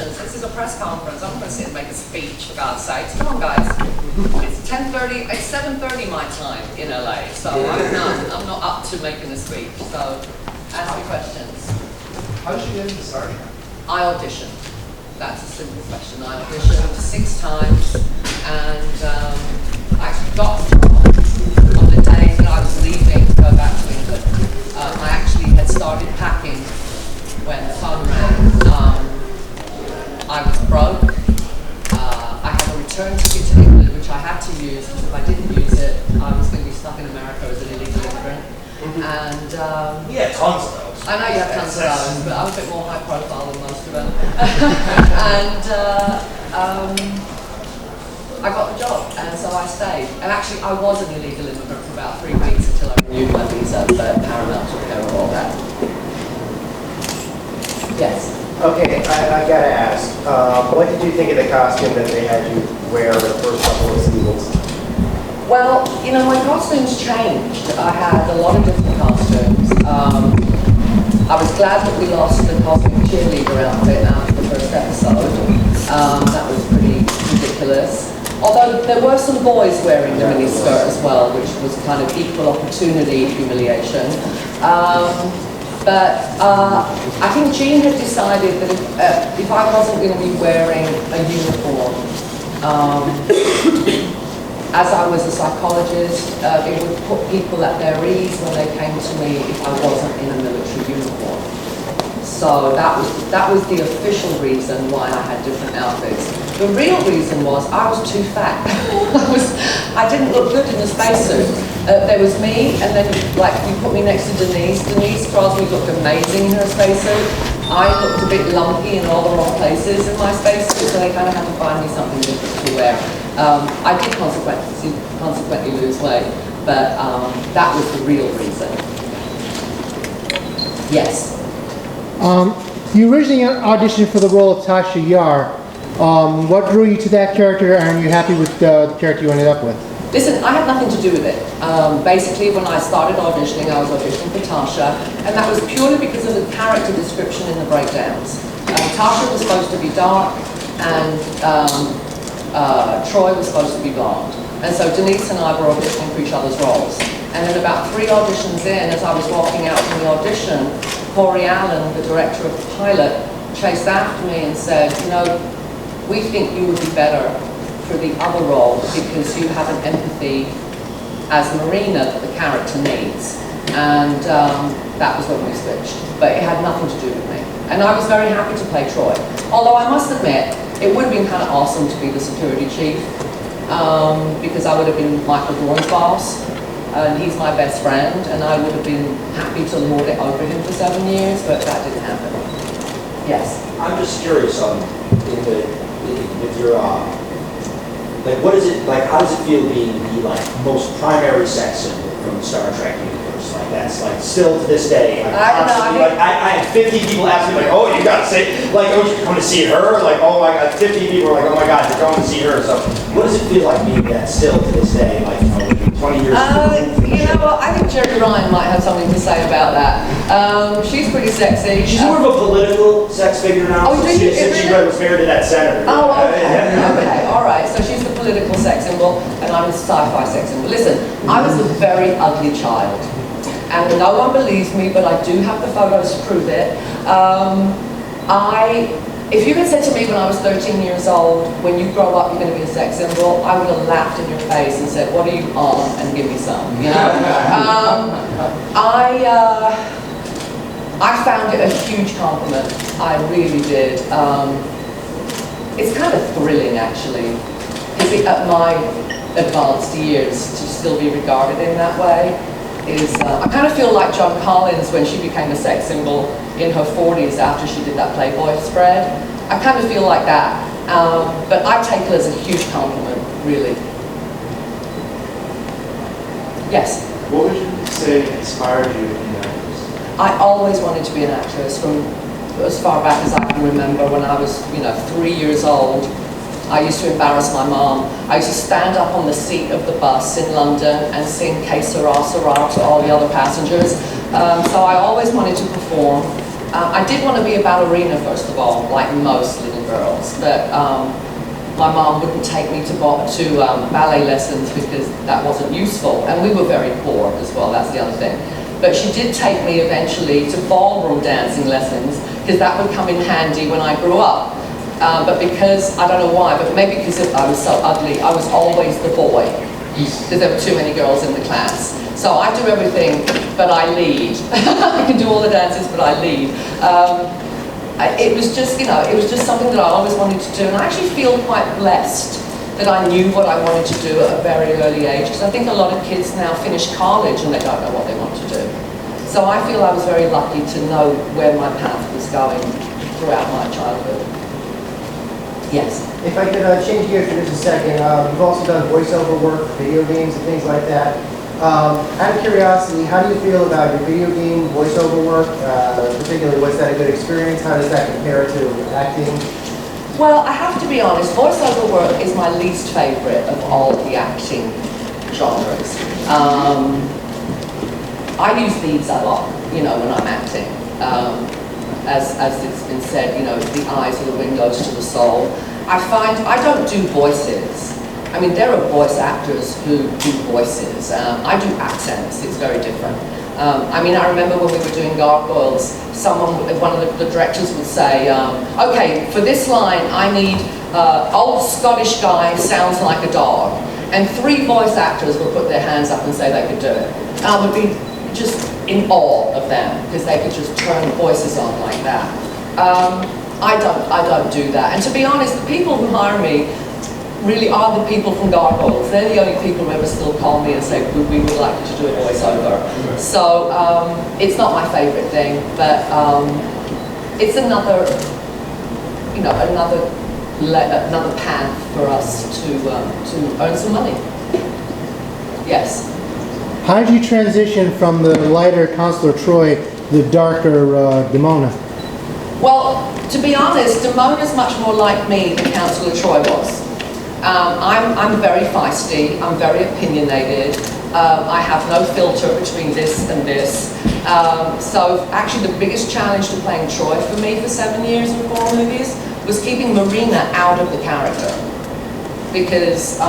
questions. This is a press conference. I'm going to sit and make a speech, for God's sakes. Come on, guys. It's 10:30. It's 7:30 my time in LA, so I'm not up to making a speech. So ask me questions. How did you get into Star Trek? I auditioned. That's a simple question. I auditioned 6 times, and I actually got the job on the day that I was leaving to go back to England. I actually had started packing when the phone rang. I was broke. I had a return ticket to England, which I had to use, because if I didn't use it, I was going to be stuck in America as an illegal immigrant. And yeah, tons of those. I know you have tons of those, but I'm a bit more high profile than most of them. And I got the job, and so I stayed. And actually, I was an illegal immigrant for about 3 weeks until I renewed my visa, but Paramount took care of all that. Yes. Okay, I gotta ask, what did you think of the costume that they had you wear the first couple of seasons? Well, you know, my costumes changed. I had a lot of different costumes. I was glad that we lost the costume cheerleader outfit after the first episode. That was pretty ridiculous. Although there were some boys wearing the miniskirt as well, which was kind of equal opportunity humiliation. But I think Jean had decided that if I wasn't going to be wearing a uniform, as I was a psychologist, it would put people at their ease when they came to me if I wasn't in a military uniform. So that was the official reason why I had different outfits. The real reason was I was too fat. I didn't look good in the spacesuit. There was me, and then like you put me next to Denise. Denise Crosby looked amazing in her spacesuit. I looked a bit lumpy in all the wrong places in my spacesuit, so they kind of had to find me something different to wear. I did consequently lose weight, but that was the real reason. Yes. You originally auditioned for the role of Tasha Yar. What drew you to that character, and are you happy with the character you ended up with? Listen, I had nothing to do with it. Basically, when I started auditioning, I was auditioning for Tasha, and that was purely because of the character description in the breakdowns. Tasha was supposed to be dark, and Troy was supposed to be blonde. And so Denise and I were auditioning for each other's roles. And then about 3 auditions in, as I was walking out from the audition, Corey Allen, the director of the pilot, chased after me and said, you know, we think you would be better for the other role because you have an empathy as Marina that the character needs. And that was when we switched. But it had nothing to do with me. And I was very happy to play Troy. Although I must admit, it would have been kind of awesome to be the security chief because I would have been Michael Dorn's boss. And he's my best friend, and I would have been happy to lord it over him for 7 years, but that didn't happen. Yes? I'm just curious, with your, like, what is it, like, how does it feel being the, like, most primary sex symbol from the Star Trek universe? Like, that's, like, still to this day, like, constantly, like, I had 50 people ask me, like, oh, you gotta say, like, oh, you're coming to see her? Like, oh my God, 50 people are like, oh my God, you're going to see her. So, what does it feel like being that still to this day, like, you know, 20 years ago? You know what, I think Jerry Ryan might have something to say about that. She's pretty sexy. She's more of a political sex figure now. Oh, since she was married to that senator. Oh, okay. Okay, all right. So she's the political sex symbol, and I'm the sci-fi sex symbol. Listen, I was a very ugly child, and no one believes me, but I do have the photos to prove it. If you had said to me when I was 13 years old, when you grow up you're going to be a sex symbol, I would have laughed in your face and said, what are you on, and give me some, you know? I found it a huge compliment. I really did. It's kind of thrilling, actually, because at my advanced years to still be regarded in that way is, I kind of feel like Joan Collins when she became a sex symbol in her 40s after she did that Playboy spread. I kind of feel like that. But I take it as a huge compliment, really. Yes? What would you say inspired you to be an actress? I always wanted to be an actress from as far back as I can remember. When I was, 3 years old, I used to embarrass my mom. I used to stand up on the seat of the bus in London and sing Que Sera, Sera to all the other passengers. So I always wanted to perform. I did want to be a ballerina, first of all, like most little girls, but my mom wouldn't take me to ballet lessons because that wasn't useful, and we were very poor as well, that's the other thing. But she did take me eventually to ballroom dancing lessons, because that would come in handy when I grew up. But because, I don't know why, but maybe because I was so ugly, I was always the boy, because there were too many girls in the class. So I do everything, but I lead. I can do all the dances, but I lead. It was just, it was just something that I always wanted to do, and I actually feel quite blessed that I knew what I wanted to do at a very early age, because I think a lot of kids now finish college and they don't know what they want to do. So I feel I was very lucky to know where my path was going throughout my childhood. Yes? If I could change gears for just a second, you've also done voiceover work, video games and things like that. Out of curiosity, how do you feel about your video game voiceover work? Particularly, was that a good experience? How does that compare to acting? Well, I have to be honest, voiceover work is my least favorite of all the acting genres. I use these a lot, when I'm acting. As it's been said, the eyes are the windows to the soul. I find I don't do voices. I mean, there are voice actors who do voices. I do accents, it's very different. I remember when we were doing Gargoyles, one of the directors would say, okay, for this line, I need old Scottish guy sounds like a dog. And 3 voice actors would put their hands up and say they could do it. And I would be just in awe of them, because they could just turn voices on like that. I don't do that. And to be honest, the people who hire me really are the people from Gargoyles. They're the only people who ever still call me and say, we would like you to do a voiceover. So it's not my favorite thing, but it's another path for us to earn some money. Yes? How did you transition from the lighter Counselor Troy to the darker Demona? Well, to be honest, Demona's much more like me than Counselor Troy was. I'm very feisty, I'm very opinionated, I have no filter between this and this. So actually the biggest challenge to playing Troy for me for 7 years in 4 movies was keeping Marina out of the character. Because I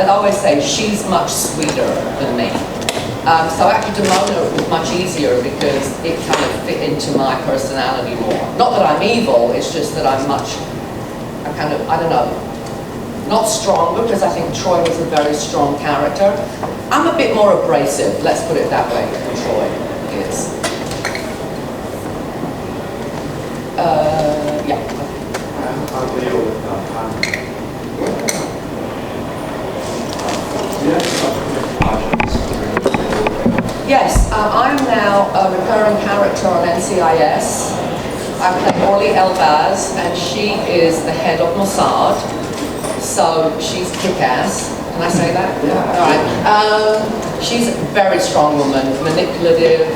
always say, she's much sweeter than me. So actually Demona was much easier because it kind of fit into my personality more. Not that I'm evil, it's just that I'm I don't know, not stronger, because I think Troy was a very strong character. I'm a bit more abrasive, let's put it that way, than Troy is. Yeah. I'm Leo with Conrad. Yes, I'm now a recurring character on NCIS. I play Orly Elbaz, and she is the head of Mossad, so she's kick-ass. Can I say that? Yeah. All right. She's a very strong woman, manipulative,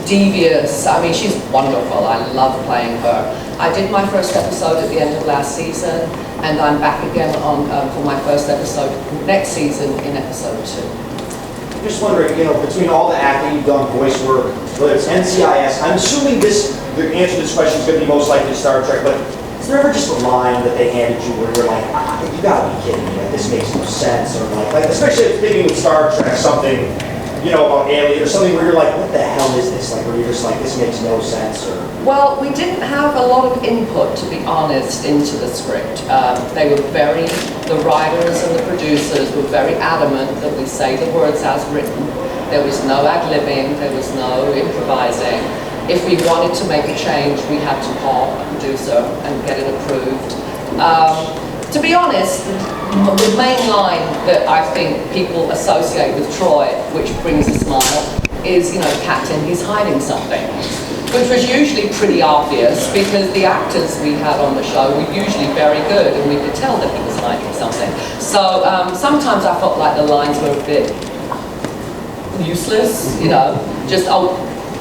devious. I mean, she's wonderful. I love playing her. I did my first episode at the end of last season, and I'm back again for my first episode next season in episode 2. I'm just wondering, between all the acting you've done, voice work, whether it's NCIS, I'm assuming the answer to this question is going to be most likely Star Trek, but is there ever just a line that they handed you where you're like, you gotta be kidding me, like, this makes no sense, or like especially thinking with Star Trek, something, about Alien, or something where you're like, what the hell is this? Like, where you're just like, this makes no sense, or... Well, we didn't have a lot of input, to be honest, into the script. The writers and the producers were very adamant that we say the words as written. There was no ad-libbing, there was no improvising. If we wanted to make a change, we had to call a producer and get it approved. To be honest, the main line that I think people associate with Troy, which brings a smile, is, Captain, he's hiding something. Which was usually pretty obvious because the actors we had on the show were usually very good and we could tell that he was hiding something. So sometimes I felt like the lines were a bit useless, just,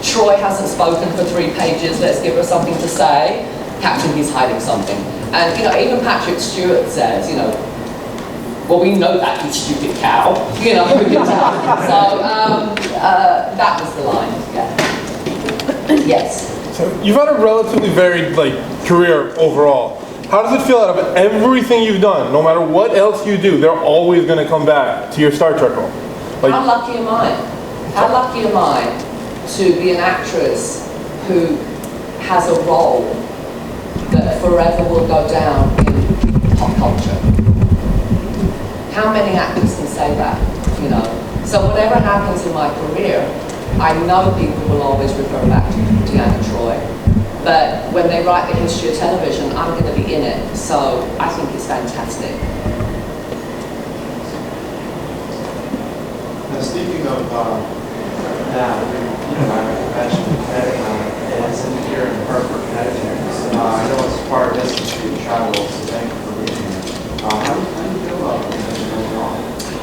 Troy hasn't spoken for 3 pages, let's give her something to say. Captain, he's hiding something. And, even Patrick Stewart says, well, we know that, you stupid cow. We can tell. So that was the line, yeah. Yes. So you've had a relatively varied career overall. How does it feel out of everything you've done, no matter what else you do, they're always going to come back to your Star Trek role? How lucky am I? How lucky am I to be an actress who has a role that forever will go down in pop culture? How many actors can say that, you know? So whatever happens in my career, I know people will always refer back to Deanna Troi. But when they write the history of television, I'm going to be in it. So I think it's fantastic. Now, speaking of that, I'm a convention in ConnectiCon, and it's in here in Hartford, Connecticut. I know it's part of business for you to travel, so thank you for being here. How do you feel about the convention overall?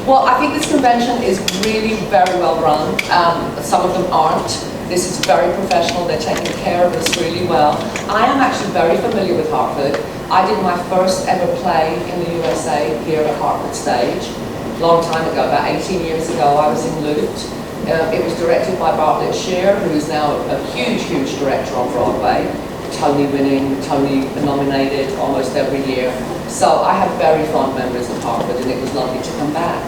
Well, I think this convention is really very well run. Some of them aren't. This is very professional. They're taking care of us really well. I am actually very familiar with Hartford. I did my first ever play in the USA here at Hartford Stage. Long time ago, about 18 years ago, I was in Loot. It was directed by Bartlett Shear, who is now a huge, huge director on Broadway. Tony winning, Tony nominated almost every year. So I have very fond memories of Hartford, and it was lovely to come back.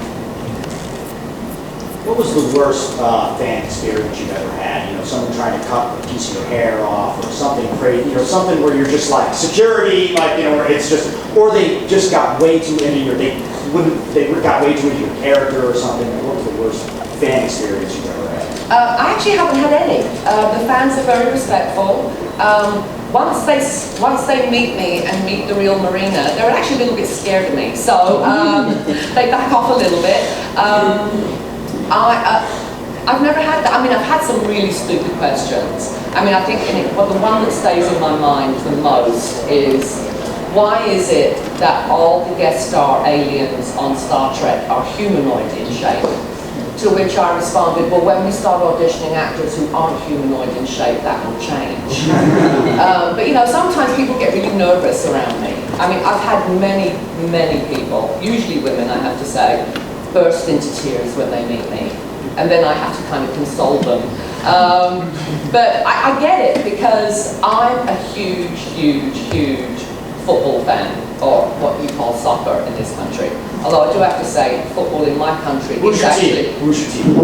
What was the worst fan experience you've ever had? You know, someone trying to cut a piece of your hair off, or something crazy, something where you're just like security, where it's just, or they just got way too into your, they got way too into your character or something. What was the worst fan experience you've ever had? I actually haven't had any. The fans are very respectful. Once they meet me and meet the real Marina, they're actually a little bit scared of me. So they back off a little bit. I've never had that. I mean, I've had some really stupid questions. I mean, I think the one that stays in my mind the most is, why is it that all the guest star aliens on Star Trek are humanoid in shape? To which I responded, well, when we start auditioning actors who aren't humanoid in shape, that will change. But sometimes people get really nervous around me. I mean, I've had many, many people, usually women, I have to say, burst into tears when they meet me. And then I have to kind of console them. But I get it, because I'm a huge, huge, huge football fan, or what you call soccer in this country. Although I do have to say, football in my country is actually... Who's your team?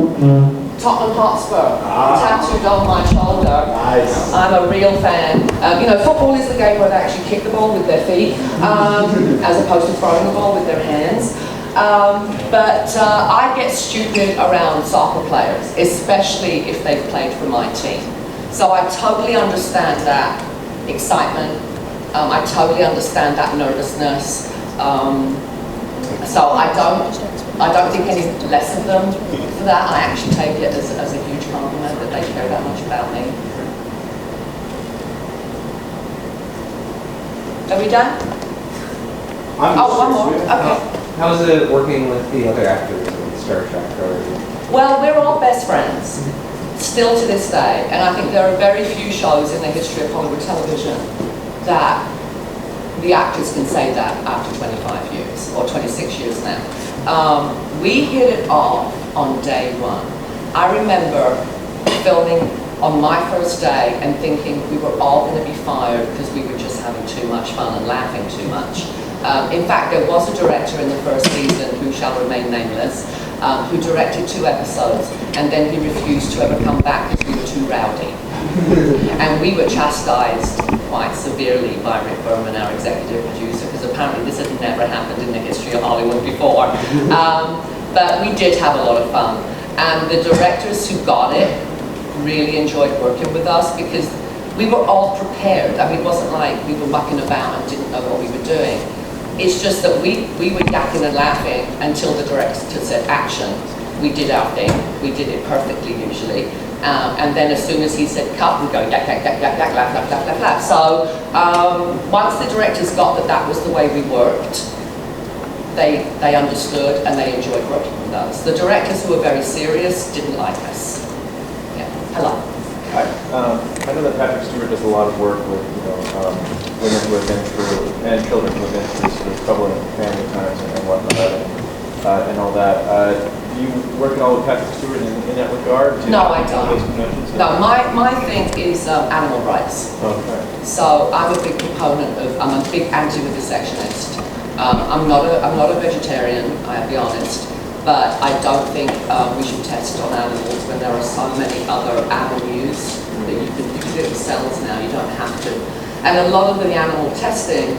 Tottenham Hotspur, tattooed on my shoulder. Nice. I'm a real fan. Football is the game where they actually kick the ball with their feet, as opposed to throwing the ball with their hands. I get stupid around soccer players, especially if they've played for my team. So I totally understand that excitement. I totally understand that nervousness. So I don't think any less of them for that. I actually take it as a huge compliment that they care that much about me. Are we done? One more. Okay. How is it working with the other actors in Star Trek? Well, we're all best friends, still to this day. And I think there are very few shows in the history of Hollywood television that the actors can say that after 25 years, or 26 years now. We hit it off on day one. I remember filming on my first day and thinking we were all going to be fired because we were just having too much fun and laughing too much. In fact, there was a director in the first season, who shall remain nameless, who directed 2 episodes, and then he refused to ever come back because we were too rowdy. And we were chastised quite severely by Rick Berman, our executive producer, because apparently this had never happened in the history of Hollywood before. But we did have a lot of fun. And the directors who got it really enjoyed working with us, because we were all prepared. I mean, it wasn't like we were mucking about and didn't know what we were doing. It's just that we were yakking and laughing until the director said action. We did our thing. We did it perfectly usually. And then as soon as he said cut, we go yak, yak, yak, yak, yak, laugh, laugh, laugh, laugh, laugh. So once the directors got that that was the way we worked, they understood and they enjoyed working with us. The directors who were very serious didn't like us. Yeah. Hello. Hi. I know that Patrick Stewart does a lot of work with women who have been through, and children who have been through sort of troubling family times and whatnot, and all that. do you work at all with Patrick Stewart in that regard? No, I don't. Those conventions? No, my thing is animal rights. Okay. So I'm a big proponent of, I'm a big anti-vivisectionist. I'm not a vegetarian, I'll be honest, but I don't think we should test on animals when there are so many other avenues that you can do it with cells now, you don't have to. And a lot of the animal testing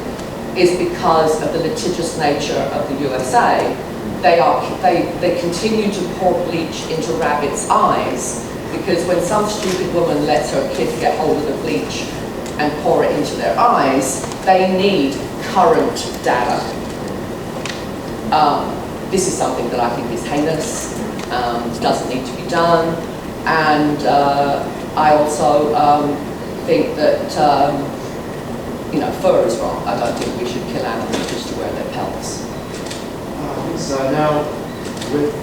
is because of the litigious nature of the USA. They continue to pour bleach into rabbits' eyes because when some stupid woman lets her kid get hold of the bleach and pour it into their eyes, they need current data. This is something that I think is heinous, doesn't need to be done, and I also think that fur is wrong. I don't think we should kill animals just to wear their pelts. So now, with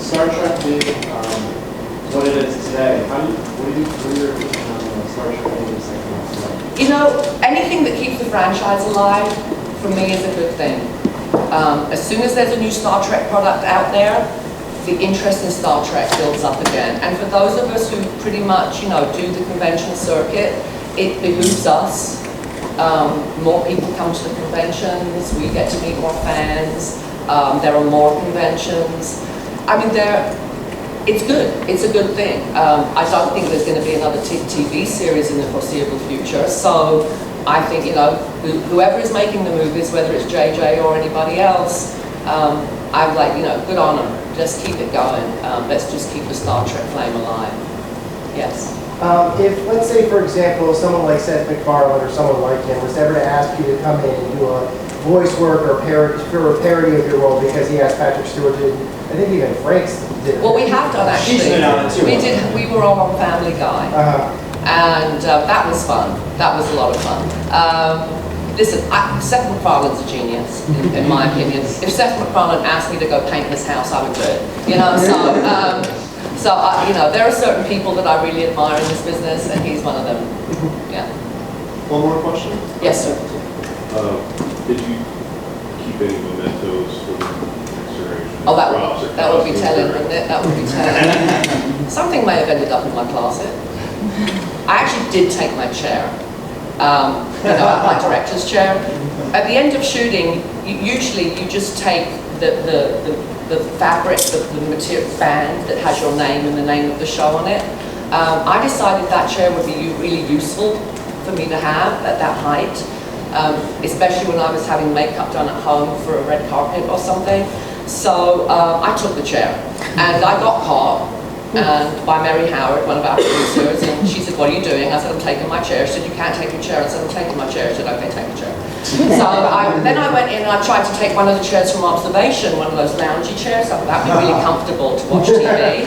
Star Trek being what it is today, what are your opinion on Star Trek being the second one? Anything that keeps the franchise alive, for me, is a good thing. As soon as there's a new Star Trek product out there, the interest in Star Trek builds up again. And for those of us who pretty much, do the convention circuit, it behooves us. More people come to the conventions, we get to meet more fans, there are more conventions. I mean, it's good, it's a good thing. I don't think there's going to be another TV series in the foreseeable future, so I think, whoever is making the movies, whether it's JJ or anybody else, I'm like, good on them, just keep it going. Let's just keep the Star Trek flame alive. Yes? If, let's say, for example, someone like Seth MacFarlane or someone like him was ever to ask you to come in and do a voice work or a parody of your role because he asked Patrick Stewart to, I think even Frank's did it. Well, we have done actually. She's been on it too. We were all on Family Guy. And that was fun. That was a lot of fun. Listen, Seth MacFarlane's a genius, in my opinion. If Seth MacFarlane asked me to go paint his house, I would do it. So there are certain people that I really admire in this business, and he's one of them. Yeah. One more question? Yes, sir. Did you keep any mementos for the next generation? Oh, that would be telling, wouldn't it? That would be telling. Something may have ended up in my closet. I actually did take my chair, my director's chair. At the end of shooting, usually you just take the fabric, the material band that has your name and the name of the show on it. I decided that chair would be really useful for me to have at that height, especially when I was having makeup done at home for a red carpet or something. So I took the chair, and I got caught by Mary Howard, one of our producers, and she said, "What are you doing?" I said, "I'm taking my chair." She said, "You can't take your chair." I said, "I'm taking my chair." She said, "Okay, take the chair." So then I went in and I tried to take one of the chairs from observation, one of those loungy chairs. I thought that would be really comfortable to watch TV.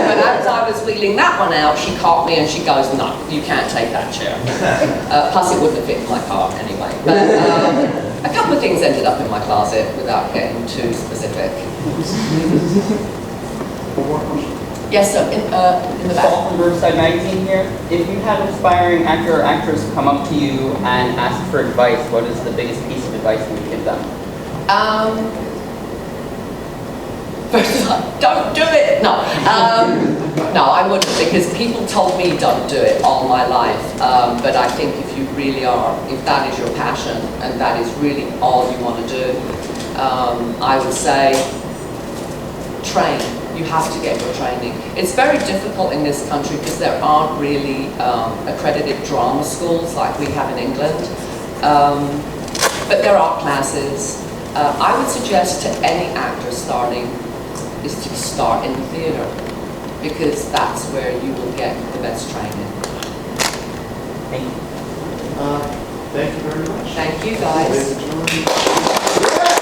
But as I was wheeling that one out, she caught me and she goes, "No, you can't take that chair." Plus it wouldn't have fit in my car anyway. But a couple of things ended up in my closet without getting too specific. One more question. Yes, sir, in the back. Paul from Riverside Magazine here. If you had an aspiring actor or actress come up to you and ask for advice, what is the biggest piece of advice you would give them? First of all, don't do it. No, no, I wouldn't, because people told me don't do it all my life. But I think if you really are, if that is your passion and that is really all you want to do, I would say train. You have to get your training. It's very difficult in this country because there aren't really accredited drama schools like we have in England. But there are classes. I would suggest to any actor starting is to start in the theater, because that's where you will get the best training. Thank you. Thank you very much. Thank you, guys. Ladies and gentlemen.